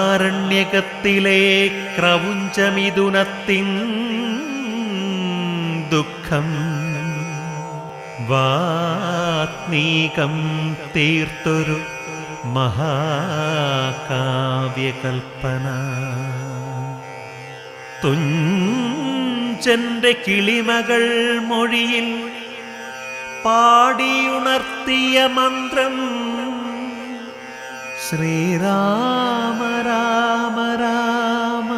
ആരണ്യകത്തിലെ ക്രൗഞ്ചമിഥുനത്തിൻ ദുഃഖം വാത്മീകം തീർത്തൊരു മഹാകാവ്യകൽപ്പന. തുഞ്ചന്റെ കിളിമകൾ മൊഴിയിൽ പാടിയുണർത്തിയ മന്ത്രം ശ്രീരാമ രാമ രാമ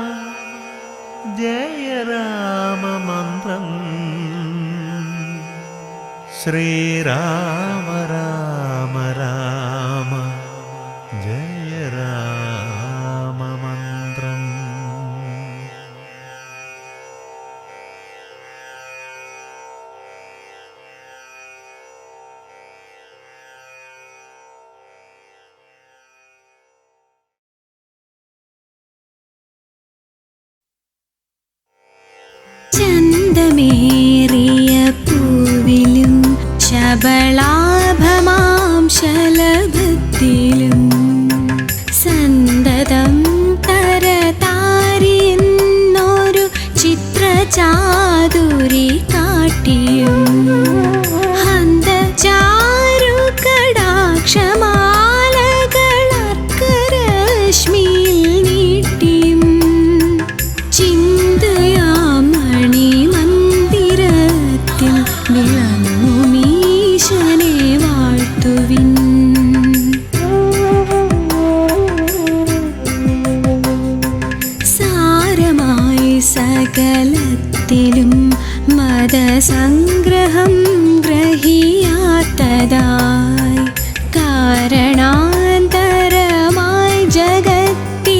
ജയ രാമ മന്ത്രം. ശ്രീരാമ രാമ രാമ ജയ രാമ മന്ത്രം. ചന്തമേറിയ പൂവിലും ശബളാഭമാം ശലഭത്തിലും സന്തതം തരതാരിയെന്നൊരു ചിത്രചാതുരി കാട്ടിയും ഹന്തചാരു കടാക്ഷമാലകളർക്കരശ്മിയിൽ നീട്ടിയും ചിന്തയാമണിമന്ദിരത്തിൽ വിളങ്ങുമീശനെ വാഴ്ത്തുവിൻ. സാരമായി സകലത്തിലും മതസംഗ്രഹം ഗ്രഹിയാത്തതായി കാരണാന്തരമായി ജഗത്തിലുയർന്നു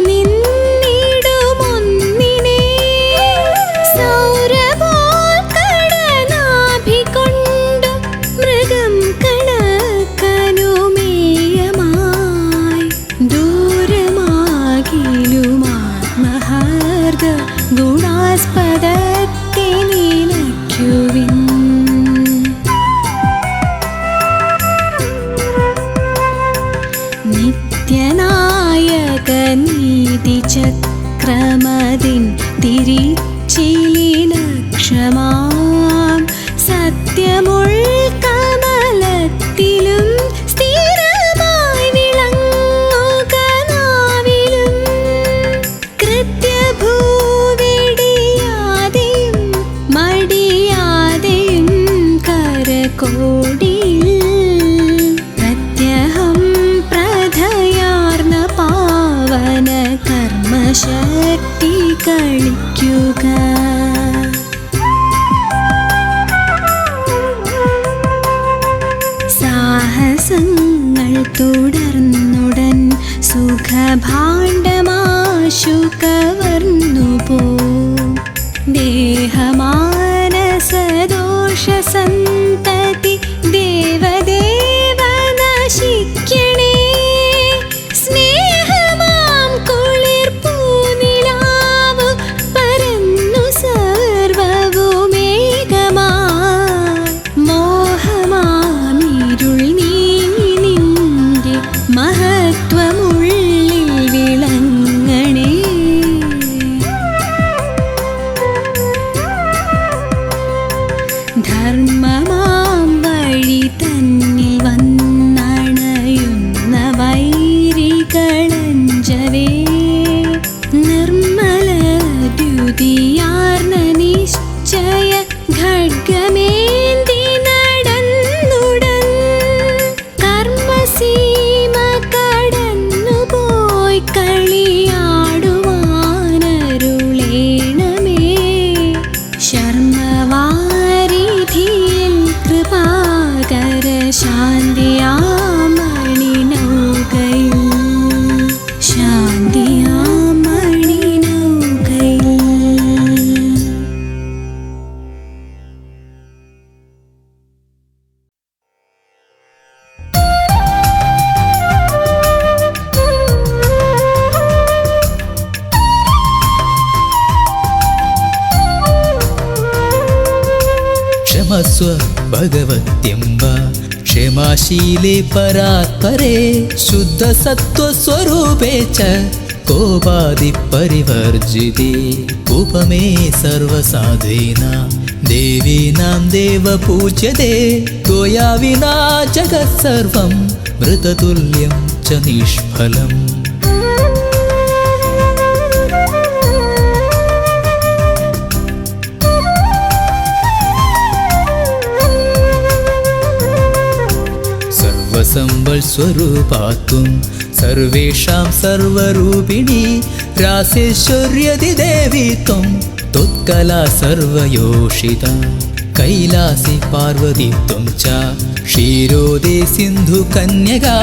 നിന്നിടുമൊന്നിനെ സൗരഭോൽ കടനാഭികൊണ്ടു മൃഗം കണക്കനുമേയമായി ദൂരമാകിലുമാത്മഹാർഗ ഗുണാസ്പദത്തെ നിലയ്ക്കുവിൻ. നിത്യനായക നീതിചക്രമതിൻ തിരിച്ചിലിലക്ഷമാം സത്യമുൾക്കമലത്തിലും സ്ഥിരമായി വിളങ്ങുക നാവിലും കൃത്യഭൂവിടിയാതെയും മടിയാതെയും കരകോടിയിൽ പ്രത്യഹം പ്രധയാർന്ന പാവന കർമ്മശക്തി കളിക്കുക. സാഹസങ്ങൾ തുടർന്നുടൻ സുഖഭാണ്ഡമാശു കവർന്നുപോ ദേഹമാനസദോഷസന്തതി ദേവദേവ നശിക്കണേ. സ്നേഹമാം കുളിർപ്പൂനിലാവു പരന്നു സർവവുമേകമായി മോഹമാമിരുൾ നീങ്ങി നിന്റെ മഹത്വമുള്ളിൽ വിളങ്ങണേ. ധർമ്മമാം വഴി തന്നിൽ വന്നണയുന്ന വൈരികളഞ്ചവേ നിർമ്മല ദ്യുതിയാർന്ന നിശ്ചയ ഖഡ്ഗമേന്തി നടന്നുടൻ കർമ്മസീമ കടന്നുപോയി കളിയാടുവാനരുളേണമേ. ശർമ്മവാരിധിയിൽ കൃപാകര ശാന്തിയാമണിനൗകയിൽ ശാന്തിയാമണിനൗകയിൽ. स्वभगवत्यम्ब क्षमाशीले परात्परे शुद्धसत्त्वस्वरूपे च कोपादिपरिवर्जिते उपमे सर्वसाधूनां देवीनां देवपूज्यते त्वया विना जगत्सर्वं मृततुल्यं च निष्फलम्। सर्वसंबलस्वरूपात्वं सर्वेषां सर्वरूपिणी रासेश्वर्यदिदेवी त्वं त्वत्कला सर्वयोषिता कैलासी पार्वती त्वं च क्षीरोदे सिन्धुकन्यका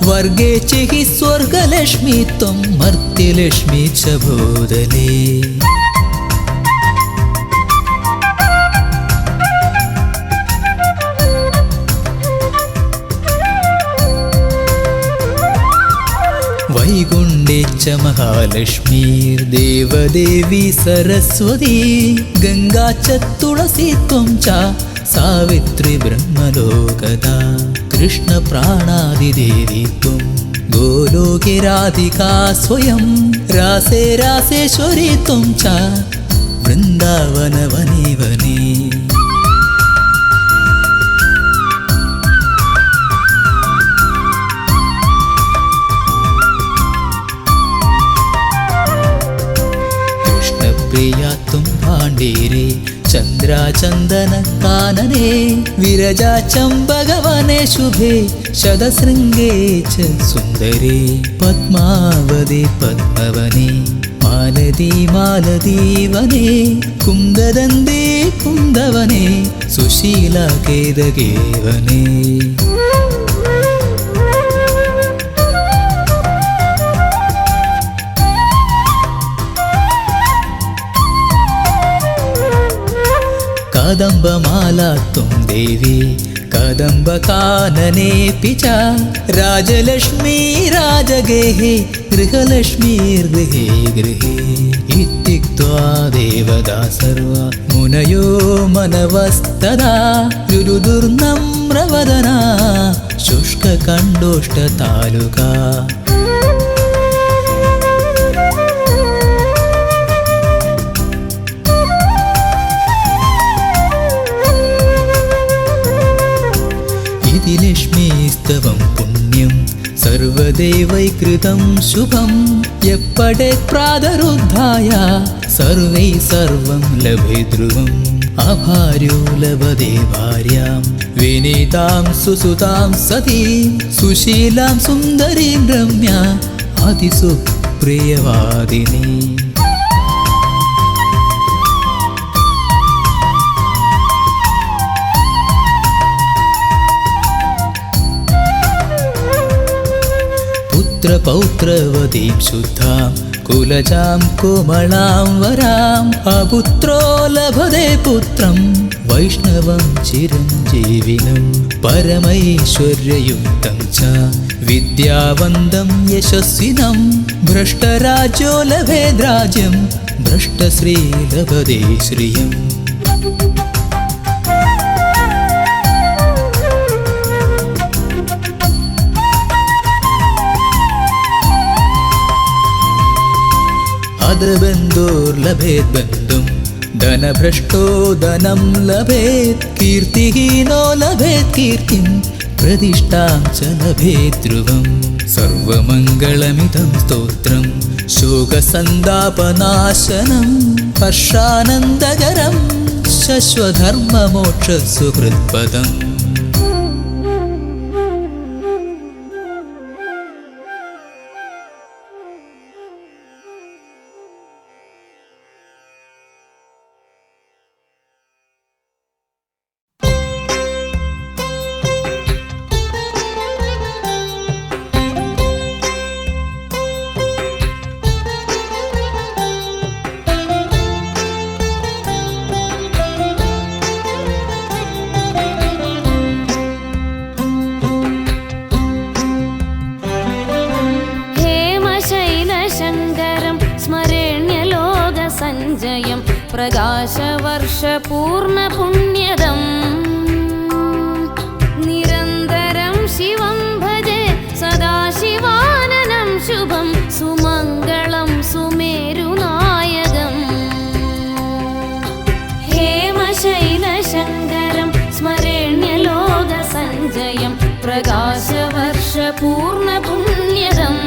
वर्गे च हि स्वर्गलक्ष्मी त्वं मर्त्यलक्ष्मी च भूदले। वैकुण्ठे च महालक्ष्मीर्देवदेवी सरस्वती गङ्गा च तुलसी त्वं च सावित्री ब्रह्मलोकदा कृष्णप्राणादिदेवी त्वं गोलोके राधिका स्वयं रासे रासेश्वरी त्वं च वृन्दावन वने वने। प्रिया तुम भाण्डेरे चन्द्राचन्दनकानने विरजा चम्बगवने शुभे शतशृङ्गे च सुन्दरे पद्मावते पद्मवने मालती मालतीवने कुन्ददन्ते कुन्दवने सुशीला केदगे वने। कदम्बमाला त्वं देवी कदम्बकाननेऽपि च राजलक्ष्मी राजगेहे गृहलक्ष्मीर्गृहे गृहे इत्युक्त्वा देवता सर्वा मुनयो मनवस्तदा रुरुदुर्नम्रवदना शुष्ककण्डोष्ठतालुका। लक्ष्मीस्तवं पुण्यं सर्वदेवैकृतं शुभं यः पठेत् प्रातरुत्थाय सर्वैः सर्वं लभेत् ध्रुवम्। अभार्यो लभते भार्यां विनीतां सुसुतां सतीं सुशीलां सुन्दरीं रम्या अतिसुप्रियवादिनी। पुत्रपौत्रवतीं शुद्धां कुलजां कोमलां वराम् अपुत्रो लभते पुत्रं वैष्णवं चिरञ्जीविनं परमैश्वर्ययुक्तं च विद्यावन्तं यशस्विनं भ्रष्टराज्यो लभेद् राज्यं भ्रष्टश्री लभते श्रियम्। बन्धुर्लभेत् बन्धुं धनभ्रष्टो धनं लभेत् कीर्तिहीनो लभेत् कीर्तिं प्रतिष्ठां च लभेत् ध्रुवम्। सर्वमङ्गलमिदं स्तोत्रं शोकसन्तापनाशनं हर्षानन्दकरं शश्वधर्ममोक्षसुहृत्पदम्। प्रकाशवर्षपूर्णपुण्यदम् पूर्णपुण्यदम्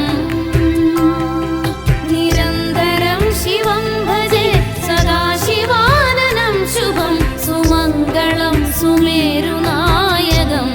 निरन्तरं शिवं भजे सदा शिवाननं शुभं सुमङ्गलं सुमेरुनायकम्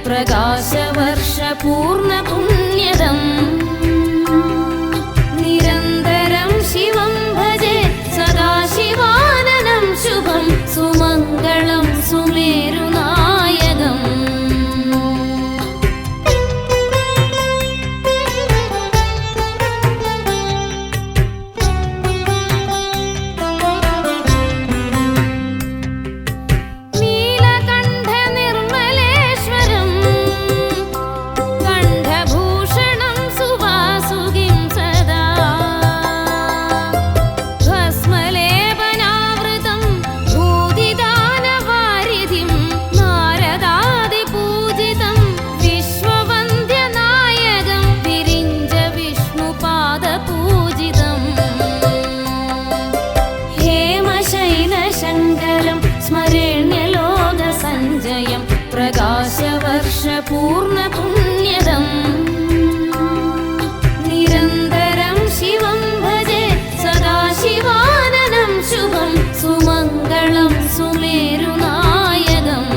प्रकाशवर्षपूर्णपुण्यदम् निरन्तरं शिवं भजे सदा शिवाननं शुभं सुमङ्गलं सुमेरुनायकम् प्रकाशवर्षपूर्णपुण्यदम् निरन्तरं शिवं भजे सदा शिवाननं शुभं सुमङ्गलं सुमेरुनायकम्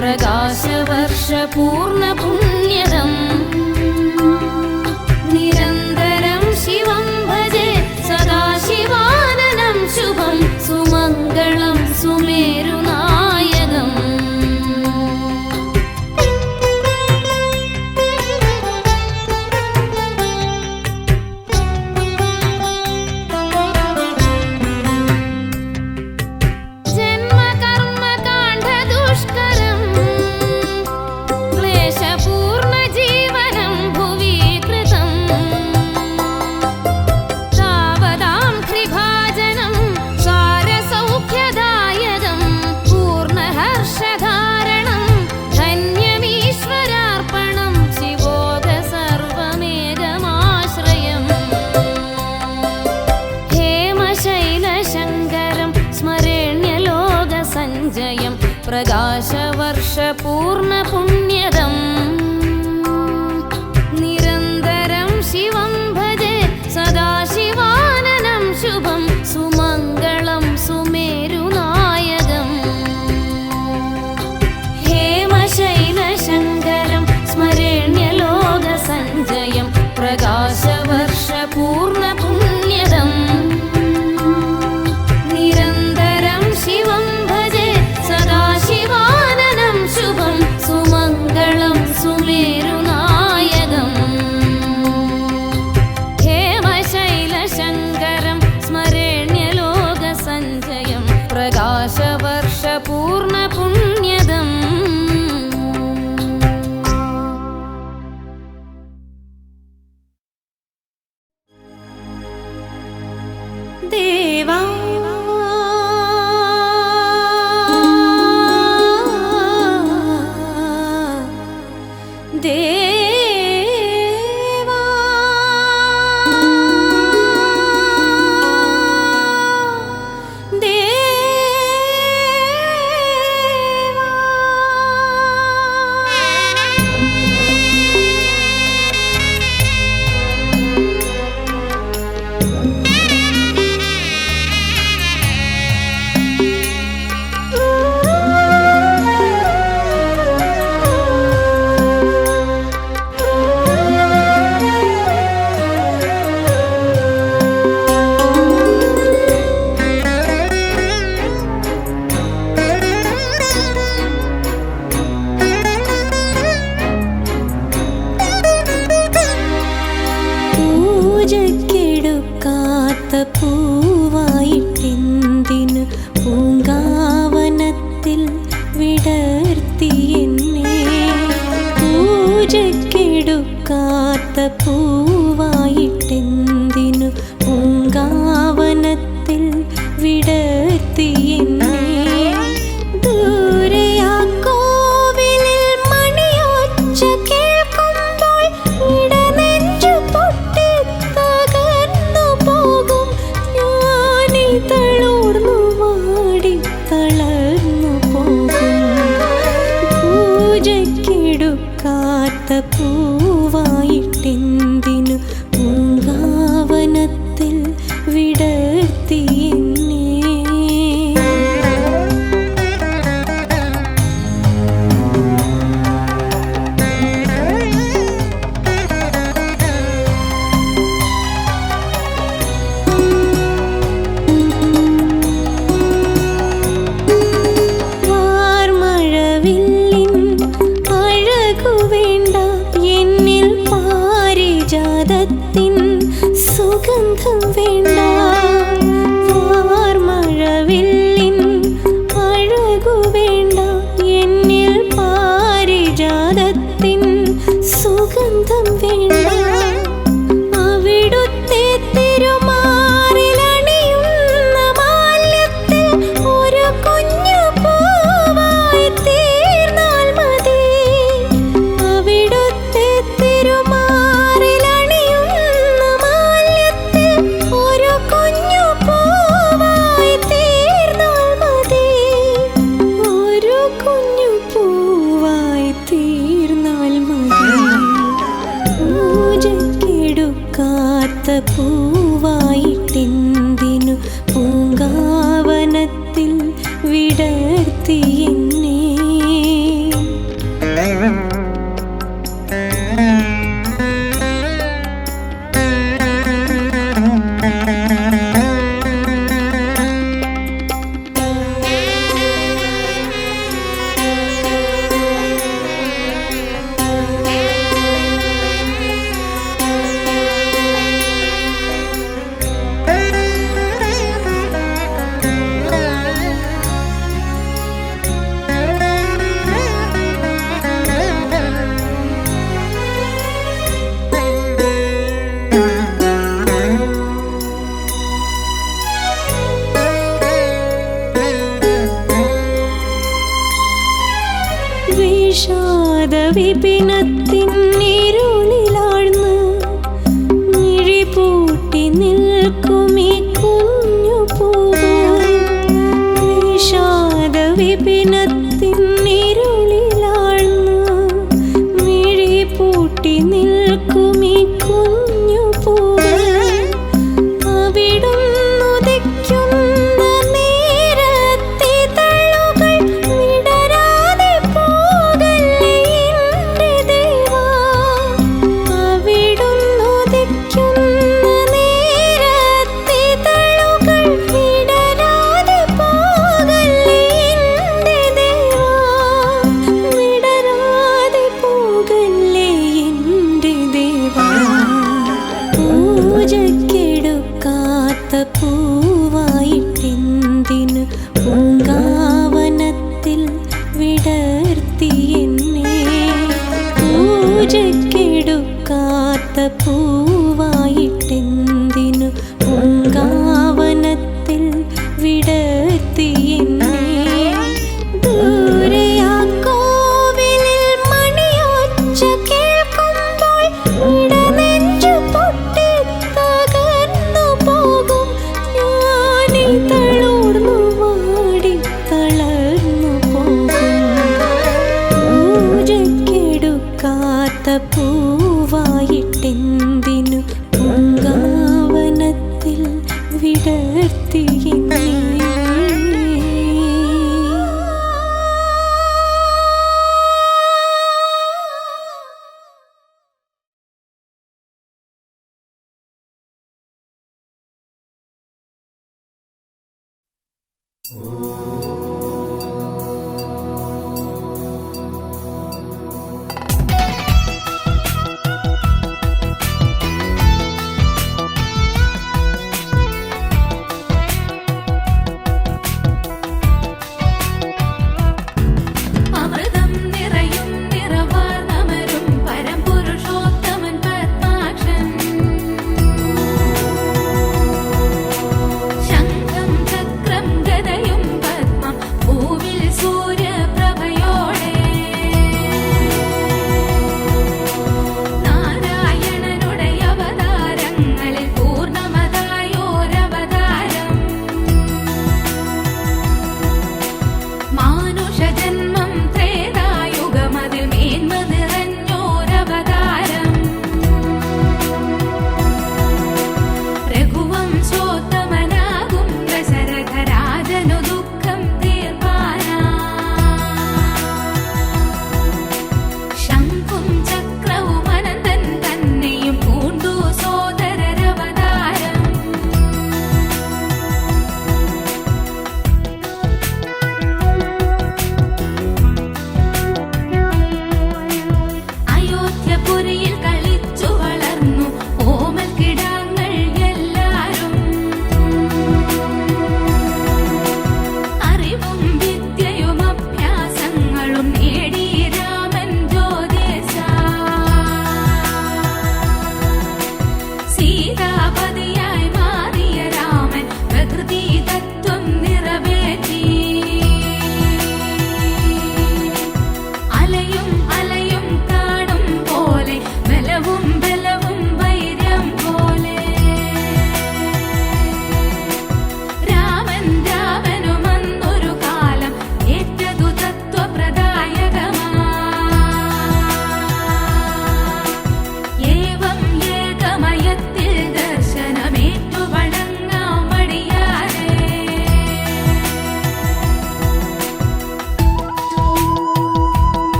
प्रकाशवर्षपूर्णपुण्यदम् निरन्तरं शिवं भजे सदा शिवाननं शुभं सुमङ्गलं सुमेरुनायकम् प्रकाशवर्षपूर्णपुण्यदम् निरन्तरं शिवं भजे सदा शिवाननं शुभं सुमङ्गलं सुमेरुनायकम् हेमशैलशङ्करं स्मरेण्यलोकसञ्जयं प्रकाशवर्षपूर्णपुण्यदम् निरन्तरं शिवं भजे सदा शिवाननं शुभं ദേവാ പൂജക്കെടുക്കാത്ത പൂവായിട്ടെന്തിനു പൂങ്കാവനത്തിൽ വിടർത്തി എന്നെ പൂജക്കെടുക്കാത്ത പൂവായിട്ടെന്തിനു പൂങ്കാവനത്തിൽ വിടർത്തി എന്നെ ദൂരെയാ കോവിലിൽ മണിയൊച്ച കേൾക്കുമ്പോൾ ഇടനെഞ്ചു പൊട്ടി തകർന്നു പോകും ഞാനീ തളർന്നു വാടി തളർന്നു പോകും പൂജക്കെടുക്കാത്ത പൂവായിട്ടെന്തിനു പൂങ്കാവനത്തിൽ വിടർത്തി എന്നെ വാർമഴവില്ലിൻ അഴകു വേണ്ട എന്നിൽ പാരിജാതത്തിൻ സുഗന്ധം വേണ്ട വാർമഴവില്ലിൻ അഴകു വേണ്ട എന്നിൽ പാരിജാതത്തിൻ സുഗന്ധം വേണ്ട അവിടുത്തെ തിരുമാറിലണിയുന്ന മാല്യത്തിൽ ഒരു കുഞ്ഞു പൂവായി തീർന്നാൽ മതി അവിടുത്തെ തിരുമാറിലണിയുന്ന മാല്യത്തിൽ ഒരു കുഞ്ഞു പൂവായി തീർന്നാൽ മതി ഒരു കുഞ്ഞു പൂവായി തീർന്നാൽ മതി പൂജക്കെടുക്കാത്ത പൂവായിട്ടെന്തിനു പൂങ്കാവനത്തിൽ വിടർത്തി എന്നെ വിഷാദ വിപിനത്തിനിരുളിലാഴ്ന്ന് മിഴിപൂട്ടി നിൽക്കുമീ കുഞ്ഞു പൂവ് വിഷാദ വിപിനത്തിനിരുളിലാഴ്ന്ന് മിഴിപൂട്ടി നിൽക്കുമീ കുഞ്ഞു പൂവ് അവിടുന്നുദിക്കുന്ന നേരത്തെ തള്ളുകൾ വിടരാതെ പോകല്ലേ എൻ്റെ ദേവാ അവിടുന്നുദിക്കുന്ന നേരത്തെ തള്ളുകൾ വിടരാതെ പോകല്ലേ എൻ്റെ ദേവാ വിടരാതെ പോകല്ലേ എൻ്റെ ദേവാ പൂജക്കെടുക്കാത്ത പൂവായിട്ടെന്തിനു പൂങ്കാവനത്തിൽ വിടർത്തി എന്നെ പൂജക്കെടുക്കാത്ത പൂവായിട്ടെന്തിനു പൂങ്കാവനത്തിൽ വിടർത്തി എന്നെ ദൂരെയാ കോവിലിൽ മണിയൊച്ച പൂവായിട്ടെന്തിനു പൂങ്കാവനത്തിൽ വിടർത്തി എന്നെ. അമൃതം നിറയും നിറവാർന്നമരും പരംപുരുഷോത്തമൻ പത്മാക്ഷൻ. ശംഖം ചക്രം ഗദയും പത്മം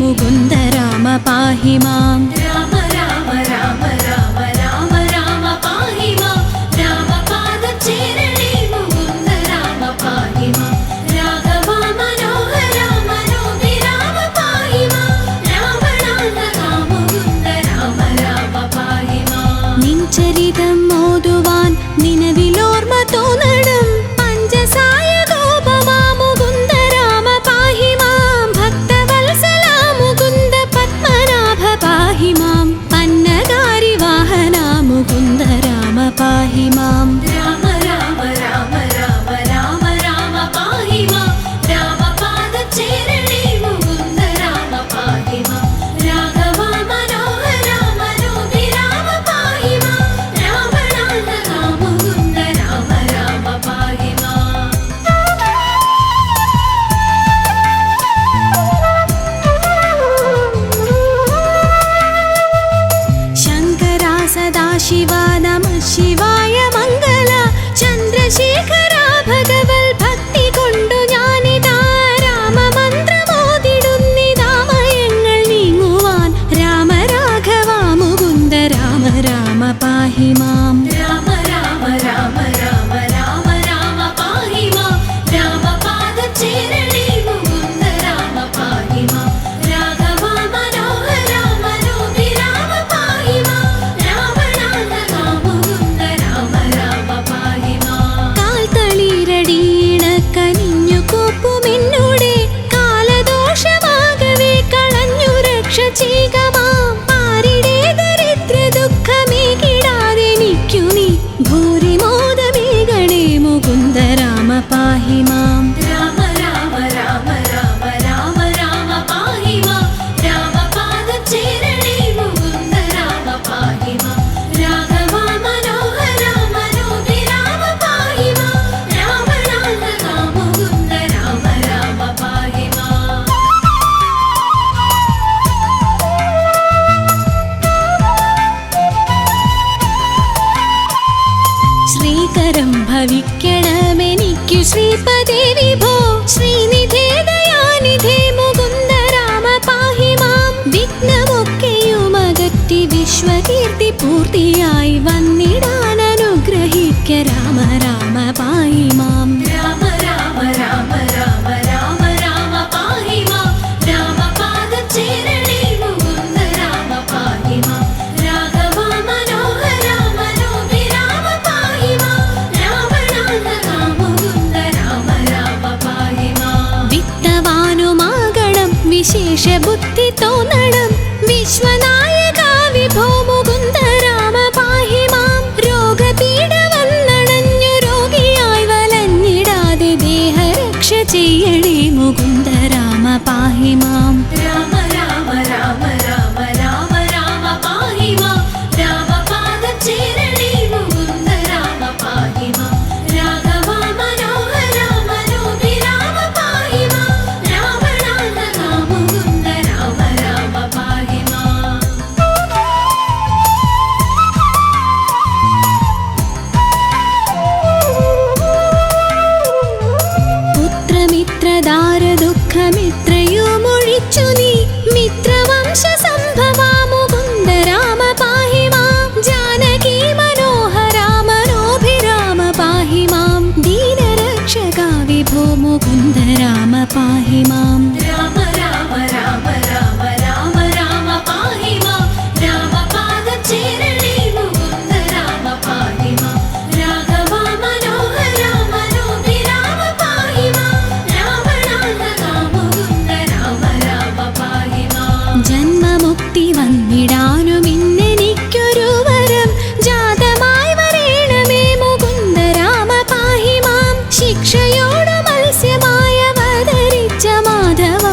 മുകുന്ദ രാമ പാഹി മാം. രാമ രാമ രാമ രാമ രാമ രാമ പാഹി മാം. രാമപാദചേരണേ മുകുന്ദ രാമ പാഹി മാം. രാഘവ മനോഹര മനോഹി രാമ പാഹി മാം. രാവണാന്തക മുകുന്ദ രാമ രാമ പാഹി മാം. നിൻ ചരിതം ഓതുവാൻ നിലവിലോർമ്മ തോന്നണം. പഞ്ചസായ ഗോപമാ മുകുന്ദ രാമ പാഹി മാം. ഭക്തവത്സല മുകുന്ദ പത്മനാഭ പാഹി മാം. പന്നഗാരി വാഹന മുകുന്ദ രാമ പാഹി മാം. രാമ രാമ രാമ രാമ രാമ രാമ പാഹി മാം. രാമപാദചേരണേ മുകുന്ദ രാമ പാഹി മാം. രാഘവ മനോഹര മനോഹി രാമ പാഹി മാം. രാവണാന്തക മുകുന്ദ രാമ രാമ പാഹി മാം. ശങ്കരാ സദാശിവ നമഃ ശിവായ മംഗള. ചന്ദ്രശേഖര ഭഗവൽ ഭക്തി കൊണ്ടു ഞാനിതാ രാമമന്ത്രമോതിടുന്നിതാമയങ്ങൾ നീങ്ങുവാൻ. രാമ രാഘവ മുകുന്ദ രാമ രാമ പാഹി മാം. രാമ രാമ രാമ രാമ രാമ രാമ പാഹി മാം. രാമപാദചേരണേ മുകുന്ദ രാമ പാഹി മാം. രാഘവ മനോഹര മനോഹി രാമ പാഹി മാം. രാവണാന്തക മുകുന്ദ രാമ രാമ പാഹി മാം. കാൽ തളിരടീണ കനിഞ്ഞു കോപ്പുമെന്നോടെ കാലദോഷമാകവേ കളഞ്ഞു രക്ഷ ചെയ്യുക മാം. ആരുടെ ദരിദ്ര ദുഃഖമേകിടാതെനിക്കു നീ ഭൂരിമോദമേകണേ മുകുന്ദ രാമ പാഹി മാം. രാമ രാമ രാമ രാമ രാമ രാമ പാഹി മാം. രാമപാദചേരണേ മുകുന്ദ രാമ പാഹി മാം. രാഘവ മനോഹര മനോഹി രാമ പാഹി മാം. രാവണാന്തക മുകുന്ദ രാമ രാമ പാഹി മാം. ശ്രീകരം ഭവിക്കണമെനിക്കു ശ്രീപദേ വിഭോ. ശ്രീനിധേ ദയാനിധേ മുകുന്ദ രാമ പാഹി മാം. വിഘ്നമൊക്കെയുമകറ്റി വിശ്വകീർത്തി പൂർത്തിയായി വന്നിടാൻ അനുഗ്രഹിക്ക രാമ രാമ പാഹി മാം. രാമ രാമ രാമ രാമ രാമ രാമ പാഹി മാം. രാമപാദചേരണേ മുകുന്ദ രാമ പാഹി മാം. രാഘവ മനോഹര മനോഹി രാമ പാഹി മാം. രാവണാന്തക മുകുന്ദ രാമ രാമ പാഹി മാം. വിത്തവാനുമാകണം വിശേഷ ബുദ്ധി തോന്നണം. വിശ്വനായക വിഭോ മുകുന്ദ രാമ പാഹി മാം. രോഗപീഡ വന്നണഞ്ഞു രോഗിയായി വലഞ്ഞിടാതെ ദേഹരക്ഷ ചെയ്യണേ മുകുന്ദ രാമ പാഹി മാം. രാമ രാമ രാമ രാമ രാമ രാമ പാഹി മാം. രാമപാദചേരണേ മുകുന്ദ രാമ പാഹി മാം. രാഘവ മനോഹര മനോഹി രാമ പാഹി മാം. രാവണാന്തക മുകുന്ദ രാമ രാമ പാഹി മാം. പുത്രമിത്രദാര ദുഃഖമിത്രയുമൊഴിച്ചു നീ. മിത്രവംശ സംഭവാ മുകുന്ദ രാമ പാഹി മാം. ജാനകി മനോഹര മനോഭിരാമ പാഹി മാം. ദീനരക്ഷക വിഭോ മുകുന്ദ രാമ പാഹി മാം. രാമ രാമ രാമ രാമ രാമ രാമ പാഹി മാം. രാമപാദചേരണേ മുകുന്ദ രാമ പാഹി മാം. രാഘവ മനോഹര മനോഹി രാമ പാഹി മാം. രാവണാന്തക മുകുന്ദ രാമ രാമ പാഹി മാം. ജന്മമുക്തി വന്നിടാനുമിന്നെനിക്കൊരു വരം ജാതമായി വരേണമേ മുകുന്ദ രാമ പാഹി മാം. ശിക്ഷയോട് മത്സ്യമായ അവതരിച്ച മാധവ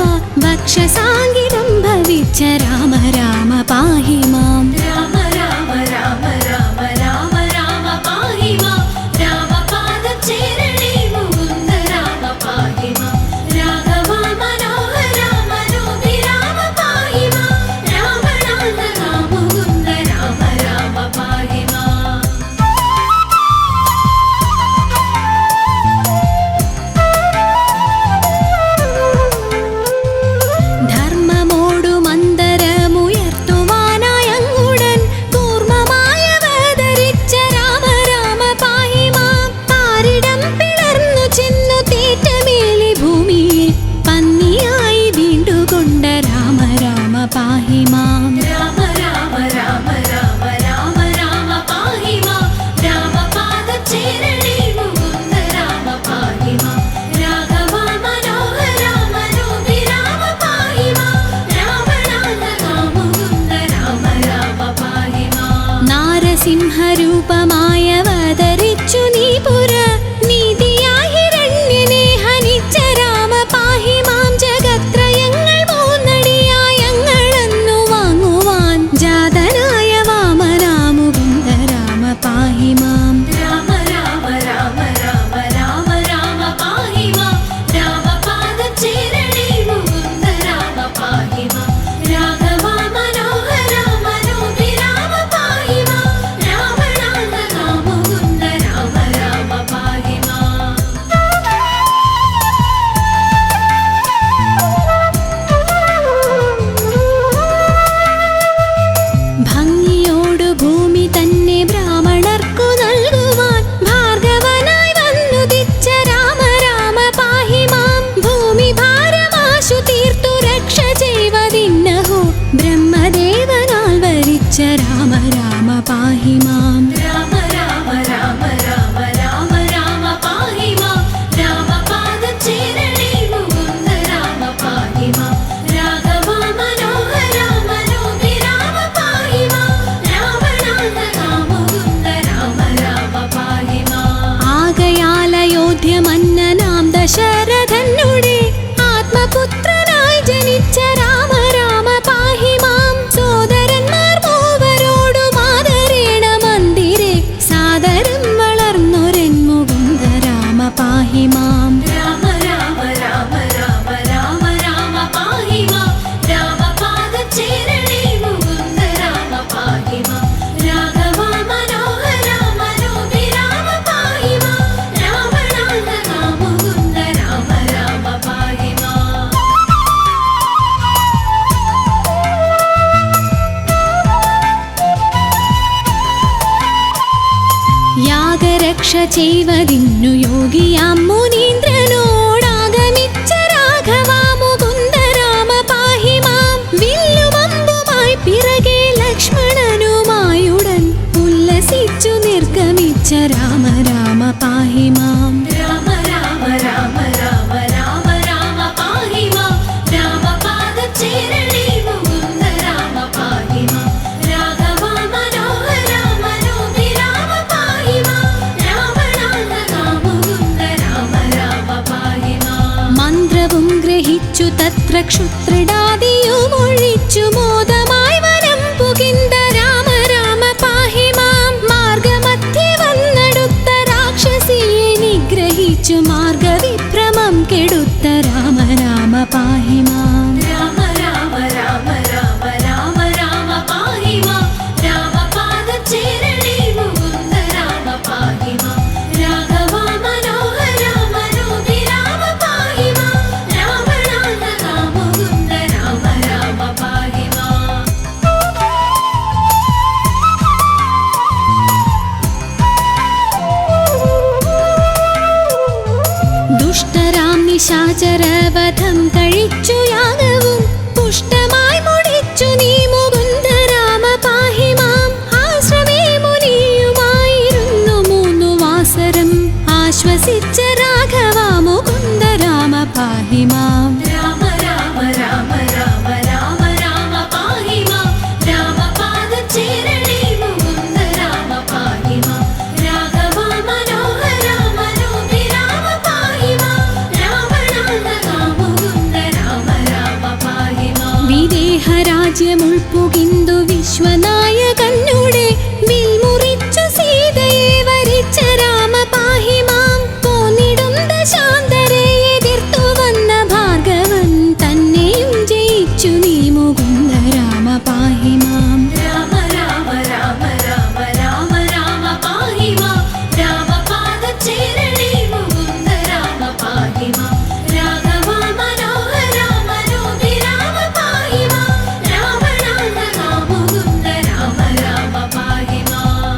പാഹി മാം. രാമ രാമ രാമ രാമ രാമ രാമ പാഹി മാം. രാമപാദം ചേരണേ മുകുന്ദ രാമ പാഹി മാം. രാഘവ മനോഹര മനോഹി രാമ പാഹി മാം. രാവണാന്തക മുകുന്ദ രാമ രാമ പാഹി മാം. ആകയാൽ അയോധ്യ മന്നനാം ദശരഥനുടെ ആത്മപുത്രനായി ജനിച്ച രാമ രാമ പാഹി മാം. സോദരന്മാർ മൂവരോടും ആദരേണ മന്ദിരെ സാദരം വളർന്നൊരൻ മുകുന്ദ രാമ പാഹി മാം. രാമ രാമ രാമ രാമ രാമ രാമ പാഹി മാം. രാമപാദം ചേരണേ മുകുന്ദ രാമ പാഹി മാം. രാഘവ മനോഹര മനോഹി രാമ പാഹി മാം. രാവണാന്തക മുകുന്ദ രാമ രാമ പാഹി മാം. യാഗരക്ഷ ചെയ്വതിന്നു യോഗിയാം മുനീന്ദ്രനോടാഗമിച്ച രാഘവ മുകുന്ദ രാമ പാഹി മാം. വില്ലുമമ്പുമായി പിറകെ ലക്ഷ്മണനുമായുടൻ ഉല്ലസിച്ചു നിർഗമിച്ച രാമ രാമ പാഹി മാം. രാമ രാമ രാമ രാമ രാമ രാമ പാഹി മാം. രാമപാദം ചേരണേ മുകുന്ദ രാമ പാഹി മാം. രാഘവ മനോഹര മനോഹി രാമ പാഹി മാം. രാവണാന്തക മുകുന്ദ രാമ രാമ പാഹി മാം. മന്ത്രവും ഗ്രഹിച്ചു തത്ര ക്ഷുത്രിടാദിയുമൊഴിച്ചു മോദമായി വനം പുകിന്ത രാമ രാമ പാഹി മാം. മാർഗമധ്യേ വന്നടുത്ത രാക്ഷസിയെ നിഗ്രഹിച്ചു മാർഗവിഭ്രമം കെടുത്ത രാമ രാമ പാഹി മാം. രാമ രാമ രാമ രാമ രാമ രാമ പാഹി മാം. രാമപാദം ചേരണേ മുകുന്ദ രാമ പാഹി മാം. രാഘവ മനോഹര മനോഹി രാമ പാഹി മാം. രാവണാന്തക മുകുന്ദ രാമ രാമ പാഹി മാം. ദുഷ്ടരാം നിശാചരവധം കഴിച്ചു യാഗവും പുഷ്ടമായി മുടിച്ചു നീ മുകുന്ദ രാമ പാഹി മാം. ആശ്രമേ മുനിയുമായിരുന്നു 3 വാസരം ആശ്വസിച്ച രാഘവ മുകുന്ദ രാമ പാഹി മാം. രാമ രാമ രാമ രാമ രാമ രാമ പാഹി മാം. രാമപാദം ചേരണേ മുകുന്ദ രാമ പാഹി മാം. രാഘവ മനോഹര മനോഹി രാമ പാഹി മാം. രാവണാന്തക മുകുന്ദ രാമ രാമ പാഹി മാം. വിദേഹരാജ്യമുൾപ്പുകിന്തു വിശ്വനായകന്നുടെ വിൽമുറിച്ചു സീതയെ വരിച്ച രാമ പാഹി മാം. പോന്നിടും ദശാന്തരെ എതിർത്തു വന്ന ഭാർഗവൻ തന്നെയും ജയിച്ചു നീ മുകുന്ദ രാമ പാഹി മാം. രാമ രാമ രാമ രാമ രാമ രാമ പാഹി മാം. രാമപാദം ചേരണേ മുകുന്ദ രാമ പാഹി മാം. രാഘവ മനോഹര മനോഹി രാമ പാഹി മാം. രാവണാന്തക മുകുന്ദ രാമ രാമ പാഹി മാം.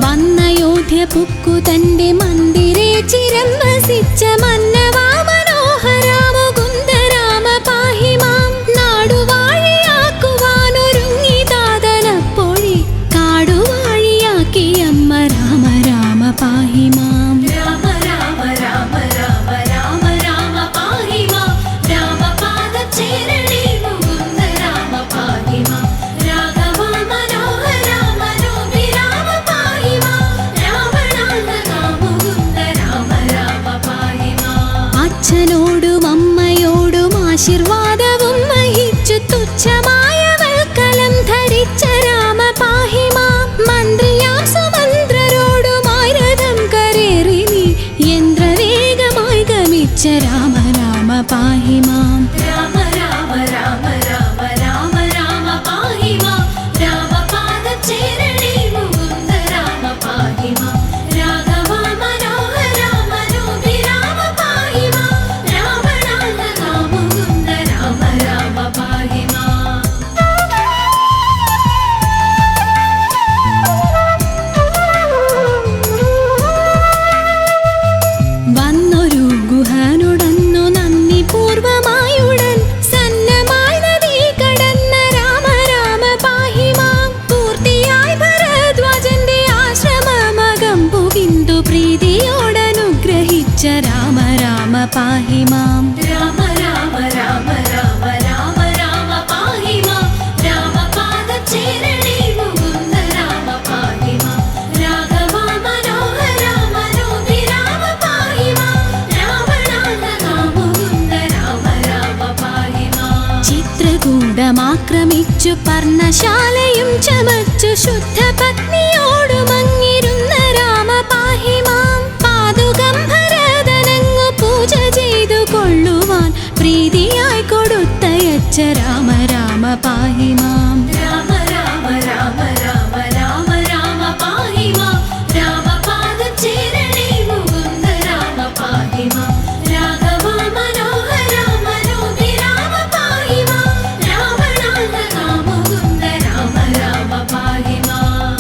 വന്നയോധ്യ പുക്കു തന്റെ മന്ദിരെ ചിരം വസിച്ച മന്നവാ മനോഹര മുകുന്ദ രാമ പാഹി മാം. നാടുവാഴിയാക്കുവാനൊരുങ്ങി താതനപ്പോഴേ കാടുവാഴിയാക്കിയമ്മ രാമ രാമ പാഹി മാം. രാമ രാമ രാമ രാമ രാമ രാമ പാഹി മാം. രാമപാദം ചേരണേ മുകുന്ദ രാമ പാഹി മാം. രാഘവ മനോഹര മനോഹി രാമ പാഹി മാം. രാവണാന്തക മുകുന്ദ രാമ രാമ പാഹി മാം. പാഹി മാം രാമ രാമ രാമ രാമ രാമ രാമ പാഹി മാം രാമപാദചേരണേ മുകുന്ദ രാമ പാഹി മാം രാഘവ മനോഹര മനോഹി രാമ പാഹി മാം രാവണാന്തക മുകുന്ദ രാമ രാമ പാഹി മാം ചിത്രകൂടമാക്രമിച്ചു പർണശാലയും ചമച്ചു ശുദ്ധ പത്നിയോടുമങ്ങിരുന്ന രാമ പാഹി മാം പാതുകം ഭരതനങ്ങു പൂജ ചെയ്തു കൊള്ളുവാൻ പ്രീതിയായി കൊടുത്തയച്ച രാമ രാമ പാഹി മാം രാമ രാമ രാമ രാമ രാമ രാമ പാഹി മാം രാമപാദചേരണേ മുകുന്ദ രാമ പാഹി മാം രാഘവ മനോഹര മനോഹി രാമ പാഹി മാം രാവണാന്തക മുകുന്ദ രാമ രാമ പാഹി മാം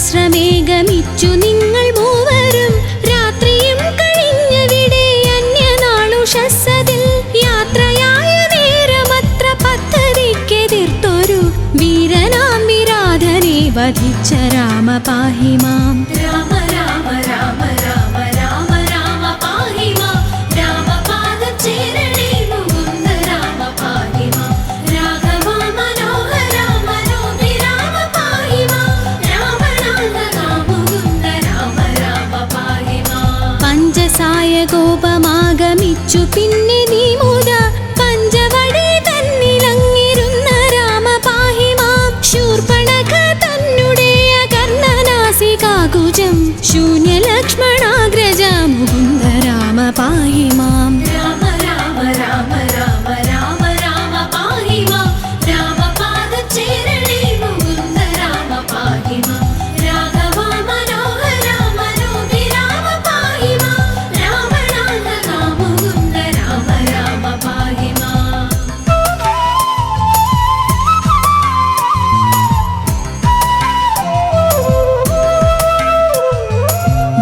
അത്രിതാപശാസ്ത്രമേഘമിച്ചു നിങ്ങൾ മൂവരും രാത്രിയും കഴിഞ്ഞവിടെ അന്യനാളുഷസ്സതിൽ യാത്രയായ നേരമത്ര പദ്ധതിക്കെതിർത്തൊരു വീരനാം വിരാധനെ വധിച്ച രാമ പാഹി മാം രാമ രാമ രാമ രാമ രാമ രാമ പാഹി മാം രാമപാദചേരണേ മുകുന്ദ രാമ പാഹി മാം രാഘവ മനോഹര മനോഹി രാമ പാഹി മാം രാവണാന്തക മുകുന്ദ രാമ രാമ പാഹി മാം പഞ്ചസായ കോപമാഗമിച്ചു പിന്നെ നീ മുത പഞ്ചവടി തന്നിലങ്ങിരുന്ന രാമ പാഹി മാം ശൂർപ്പണഖ തന്നുടേയ കർണനാസികാകുജം ശൂന്യലക്ഷ്മണാഗ്രജ മുകുന്ദ രാമ പാഹി മാം രാമ രാമ രാമ രാമ രാമ രാമ പാഹി മാം രാമപാദചേരണേ മുകുന്ദ രാമ പാഹി മാം രാഘവ മനോഹര മനോഹി രാമ പാഹി മാം രാവണാന്തക മുകുന്ദ രാമ രാമ പാഹി മാം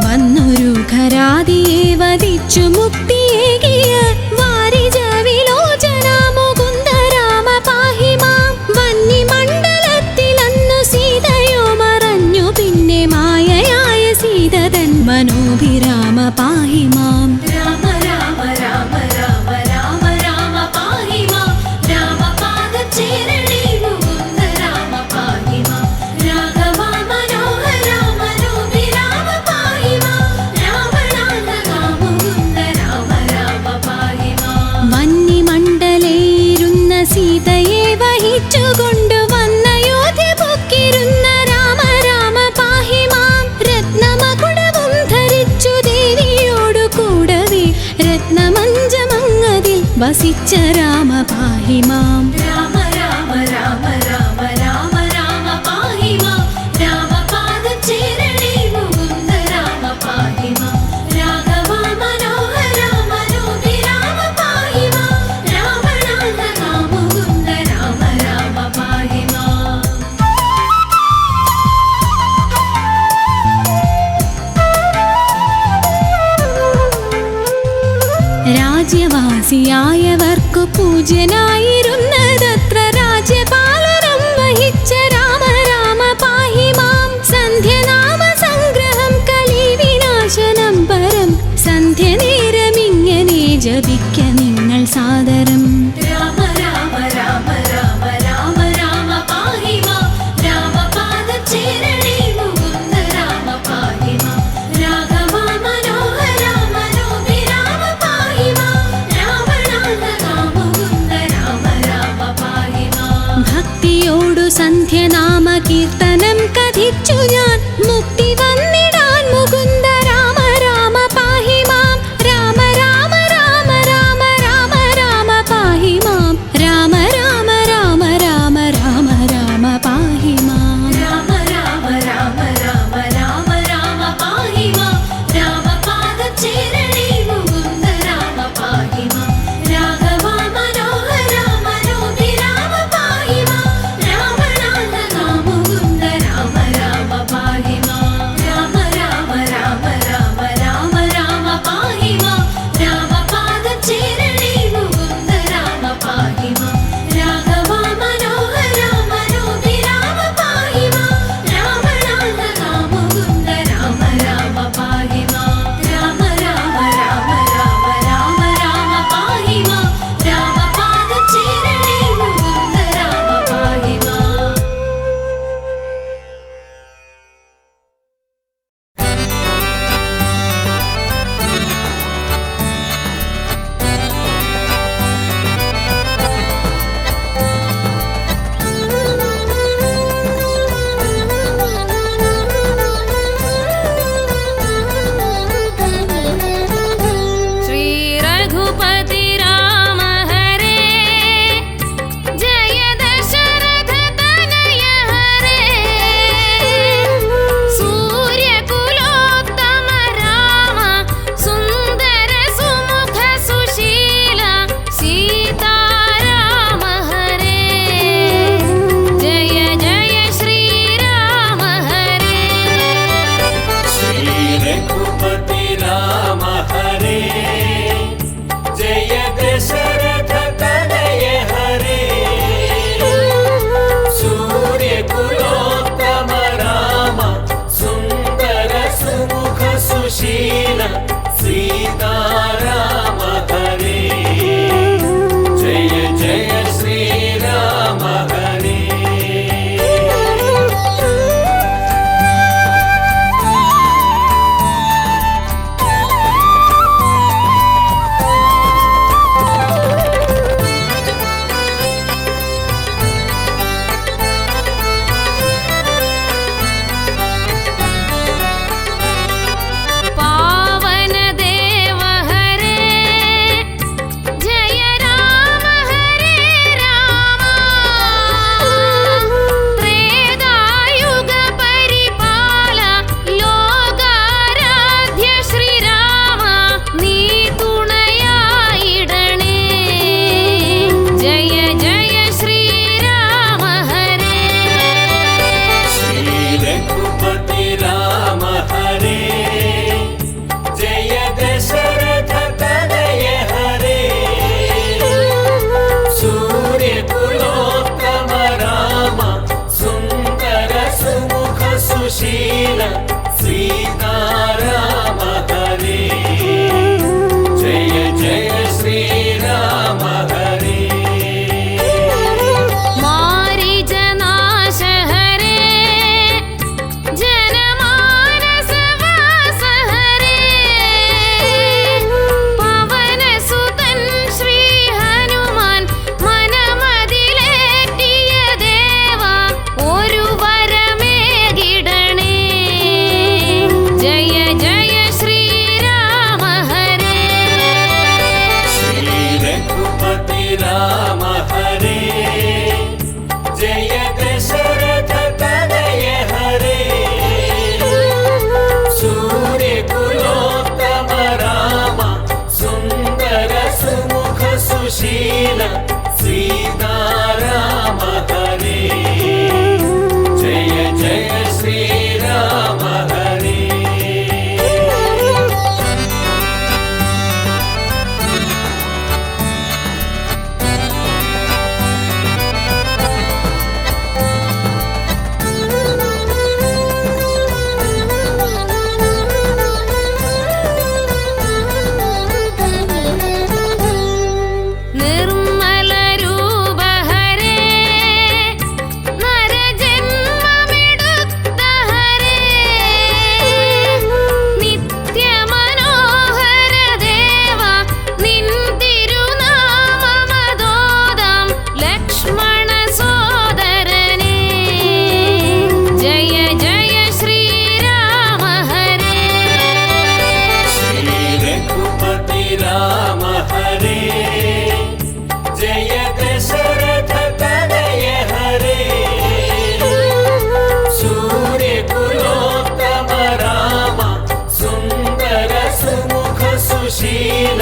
വന്നൊരു ഖരാദിയെ വധിച്ചു മുക്തിയേകിയ വാരിജ വിലോചന മുകുന്ദ രാമ പാഹി മാം വന്യമണ്ഡലത്തിലന്നു സീതയോ മറഞ്ഞു പിന്നെ മായയായ സീതതൻ മനോഭിരാമ പാഹി മാം രാമ രാമ രാമ രാമ രാമ രാമ പാഹി മാം രാമപാദചേരണേ മുകുന്ദ രാമ പാഹി മാം രാഘവ മനോഹര മനോഹി രാമ പാഹി മാം രാവണാന്തക മുകുന്ദ രാമ രാമ പാഹി മാം വന്യമണ്ഡലയിരുന്ന സീതയെ വഹിച്ചുകൊണ്ടു വന്നയോധ്യ പൊക്കിരുന്ന രാമ രാമ പാഹി മാം രത്നമകുടവും ധരിച്ചു ദേവിയോടു കൂടവേ രത്നമഞ്ചമങ്ങതിൽ വസിച്ച രാമ പാഹി മാം രാമ രാമ രാമ രാമ രാമ രാമ പാഹി മാം രാമപാദചേരണേ മുകുന്ദ രാമ പാഹി മാം രാഘവ മനോഹര മനോഹി രാമ പാഹി മാം രാവണാന്തക മുകുന്ദ രാമ രാമ പാഹി മാം രാജ്യവാസിയായവർക്കു പൂജ്യനായിരുന്നതത്ര രാജ്യപാലനം വഹിച്ച രാമ രാമ പാഹി മാം സന്ധ്യനാമ സംഗ്രഹം കലിവിനാശനം പരം സന്ധ്യനേരമിങ്ങനെ ജപിക്ക നിങ്ങൾ സാദരം രാമ രാമ രാമ രാമ രാമ രാമ പാഹി മാം രാമപാദചേരണേ മുകുന്ദ രാമ പാഹി മാം രാഘവ മനോഹര മനോഹി രാമ പാഹി മാം രാവണാന്തക മുകുന്ദ രാമ രാമ राम हरे जय दशरथ तनय हरे सूर्य कुलोत्तम राम सुंदर सुमुख सुशील सीता राम हरे जय जय श्री राम हरे पावन देव हरे जय राम हरे राम त्रेतायुग परिपाल लोकाराध्य श्रीराम നീ തുണയായിടണേ ജയ ജയ ശ്രീരാമ ഹരേ श्री रघुपति राम हरे जय दशरथ तनय हरे सूर्य कुलोत्तम राम सुंदर सुमुख सुशील सीता राम हरे जय जय श्री राम हरे मारीजनाश हरे जनमानस वास हरे पवन सुतन श्री हनुमान मनमदिलेറ്റിയ ദേവ ഒരു വരമേകിടണേ ജയ ജയ ശ്രീരാമ ഹരേ श्री रघुपति राम हरे जय दशरथ तनय हरे सूर्य कुलोत्तम राम सुंदर सुमुख सुशील सीता राम हरे जय जय श्री राम हरे നിർമ്മല രൂപ ഹരേ നരജന്മമെടുത്ത ഹരേ നിത്യമനോഹര ദേവ നിൻ തിരുനാമമതോദാം ലക്ഷ്മണ സോദരനേ ജയ ജയ ശ്രീരാമ ഹരേ श्री रघुपति राम हरे जय दशरथ तनय हरे सूर्य कुलोत्तम राम सुंदर सुमुख सुशील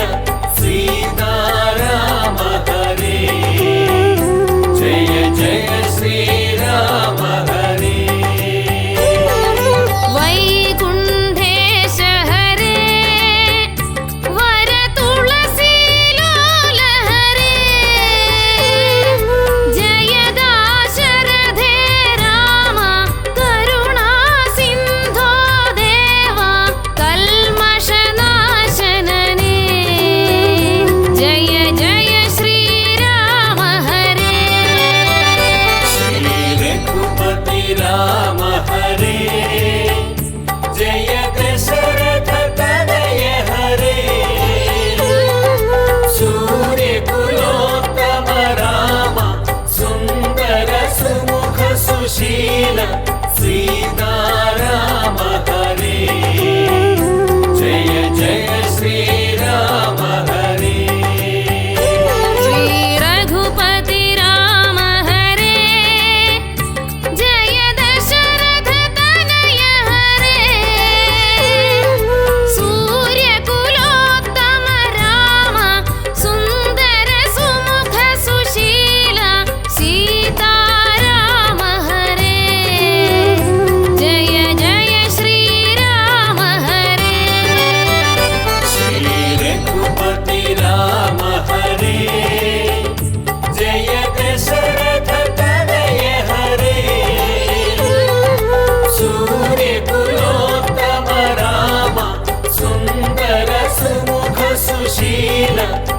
सीता राम हरे जय जय श्री राम हरे वैकुण्ठेश हरे वर तुलसीलोल हरे जय दाशरथे राम करुणा सिन्धो देव कल्मषनाशनने सुशील